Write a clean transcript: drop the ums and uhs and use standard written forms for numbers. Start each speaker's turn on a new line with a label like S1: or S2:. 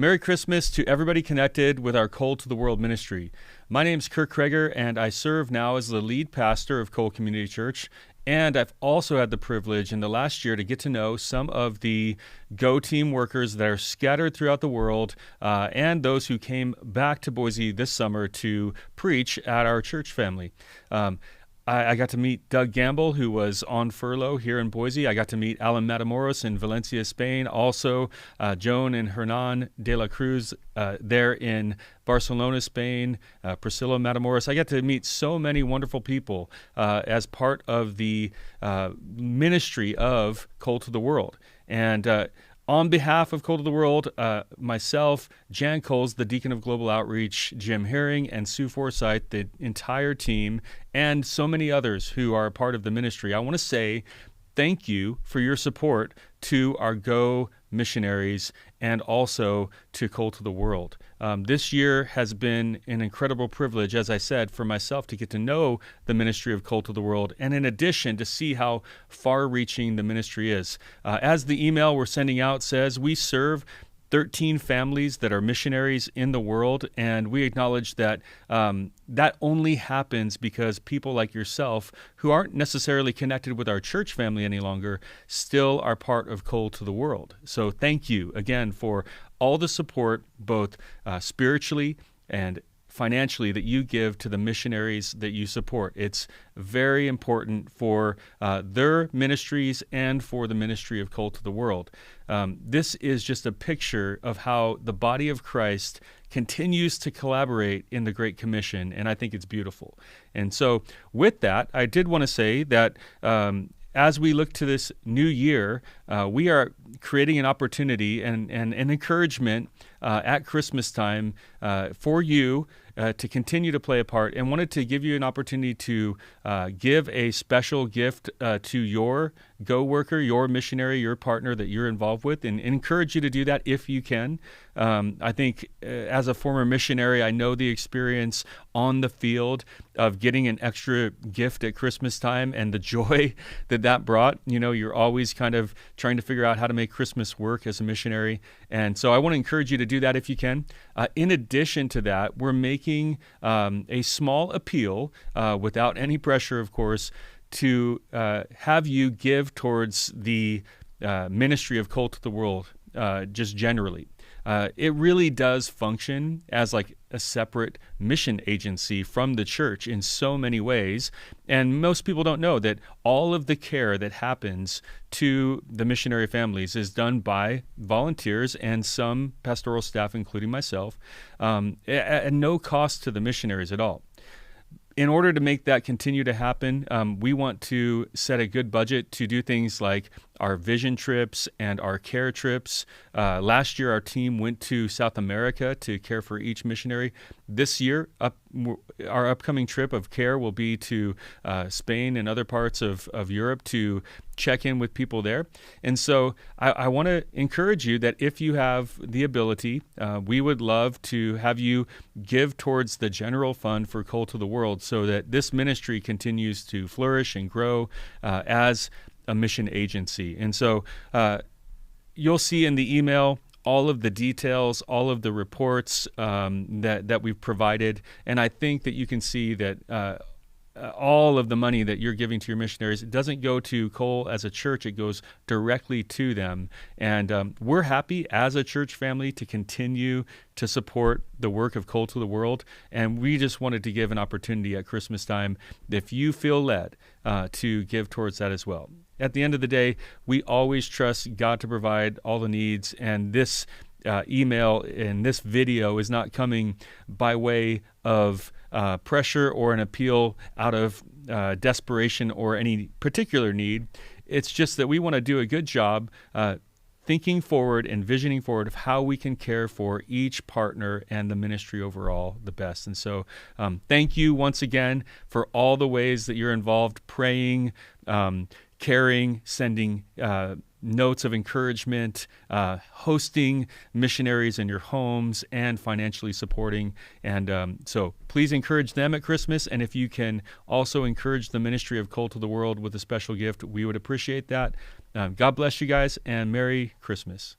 S1: Merry Christmas to everybody connected with our Cole to the World ministry. My name is Kirk Kreger, and I serve now as the lead pastor of Cole Community Church. And I've also had the privilege in the last year to get to know some of the Go team workers that are scattered throughout the world and those who came back to Boise this summer to preach at our church family. I got to meet Doug Gamble, who was on furlough here in Boise. I got to meet Alan Matamoros in Valencia, Spain. Also, Joan and Hernan de la Cruz there in Barcelona, Spain. Priscilla Matamoros. I got to meet so many wonderful people as part of the ministry of Cole to the World. And on behalf of Cole to the World, myself, Jan Coles, the Deacon of Global Outreach, Jim Herring, and Sue Forsyth, the entire team, and so many others who are a part of the ministry, I want to say thank you for your support to our Go missionaries and also to Cole to the World. This year has been an incredible privilege, as I said, for myself to get to know the ministry of Cole to the World, and in addition, to see how far-reaching the ministry is. As the email we're sending out says, we serve 13 families that are missionaries in the world, and we acknowledge that that only happens because people like yourself, who aren't necessarily connected with our church family any longer, still are part of Cole to the World. So thank you again for all the support, both spiritually and financially, that you give to the missionaries that you support. It's very important for their ministries and for the ministry of Cole to the World. This is just a picture of how the body of Christ continues to collaborate in the Great Commission, and I think it's beautiful. And so with that, I did want to say that as we look to this new year, we are creating an opportunity and an encouragement at Christmas time for you to continue to play a part, and wanted to give you an opportunity to give a special gift to your Go worker, your missionary, your partner that you're involved with, and encourage you to do that if you can. I think as a former missionary, I know the experience on the field of getting an extra gift at Christmas time and the joy that brought. You know, you're always kind of trying to figure out how to make Christmas work as a missionary. And so I want to encourage you to do that if you can. In addition to that, we're making a small appeal, without any pressure, of course, to have you give towards the ministry of Cole to the World just generally. It really does function as like a separate mission agency from the church in so many ways. And most people don't know that all of the care that happens to the missionary families is done by volunteers and some pastoral staff, including myself, at no cost to the missionaries at all. In order to make that continue to happen, we want to set a good budget to do things like our vision trips and our care trips. Last year, our team went to South America to care for each missionary. This year, our upcoming trip of care will be to Spain and other parts of Europe to check in with people there. And so I want to encourage you that if you have the ability, we would love to have you give towards the general fund for Cole to the World so that this ministry continues to flourish and grow as a mission agency. And so you'll see in the email all of the details, all of the reports that we've provided. And I think that you can see that all of the money that you're giving to your missionaries, it doesn't go to Cole as a church, it goes directly to them. And we're happy as a church family to continue to support the work of Cole to the World. And we just wanted to give an opportunity at Christmas time, if you feel led, to give towards that as well. At the end of the day, we always trust God to provide all the needs, and this email and this video is not coming by way of pressure or an appeal out of desperation or any particular need. It's just that we want to do a good job thinking forward and visioning forward of how we can care for each partner and the ministry overall the best. And so thank you once again for all the ways that you're involved, praying, caring, sending notes of encouragement, hosting missionaries in your homes, and financially supporting. And so please encourage them at Christmas. And if you can also encourage the ministry of Cole to the World with a special gift, we would appreciate that. God bless you guys, and Merry Christmas.